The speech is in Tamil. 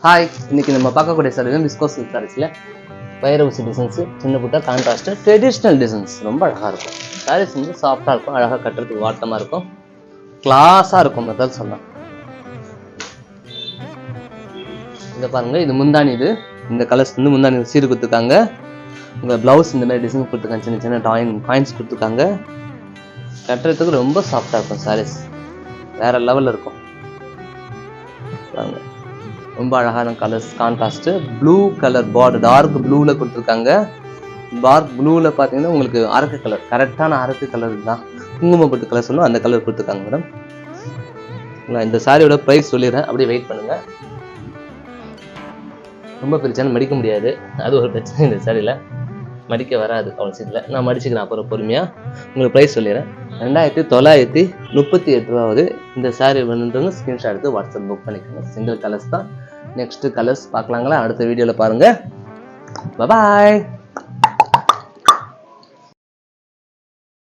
ஹாய், இன்னைக்கு நம்ம பார்க்கக்கூடிய சாரீஸ் விஸ்கோஸ் சில்க் சாரீஸில் வைரவுசி டிசைன்ஸு, சின்ன புட்டா கான்ட்ராஸ்ட்டு, ட்ரெடிஷ்னல் டிசைன்ஸ் ரொம்ப அழகாக இருக்கும். சாரீஸ் வந்து சாஃப்டாக இருக்கும், அழகாக கட்டுறதுக்கு வாட்டமாக இருக்கும், கிளாஸாக இருக்கும். அதான் சொல்லலாம். இதை பாருங்கள், இது முந்தானி. இந்த கலர்ஸ் வந்து முந்தானி சீரு கொடுத்துருக்காங்க. உங்கள் ப்ளவுஸ் இந்த மாதிரி டிசைன் கொடுத்துருக்காங்க, சின்ன சின்ன காயின்ஸ் கொடுத்துருக்காங்க. கட்டுறதுக்கு ரொம்ப சாஃப்டாக இருக்கும். சாரீஸ் வேறு லெவலில் இருக்கும். பாருங்கள், ரொம்ப அழகான colours, contrast. Blue colour border, dark ப்ளூவில் கொடுத்துருக்காங்க. டார்க் ப்ளூவில் பார்த்தீங்கன்னா உங்களுக்கு அரக்கு கலர், கரெக்டான அரக்கு கலர் தான், குங்குமப்பட்டு கலர் சொல்லணும், அந்த கலர் கொடுத்துருக்காங்க மேடம். நான் இந்த சாரியோட ப்ரைஸ் சொல்லிடுறேன், அப்படியே வெயிட் பண்ணுங்கள். ரொம்ப பிரச்சனை, மடிக்க முடியாது, அது ஒரு பிரச்சனை. இந்த சாரியில் மடிக்க வராது அவ்வளோ சீட்டில். நான் மடிச்சுக்கிறேன் அப்புறம் பொறுமையாக. உங்களுக்கு ப்ரைஸ் சொல்லிடுறேன். 2938 ரூபாவது. இந்த சாரீ வேணுன்றவங்க ஸ்க்ரீன்ஷாட் எடுத்து வாட்ஸ்அப் புக் பண்ணிக்கோங்க. சிங்கிள் கலர்ஸ் தான். நெக்ஸ்ட் கலர்ஸ் பார்க்கலாங்களா? அடுத்த வீடியோவில் பாருங்கள். பாய்.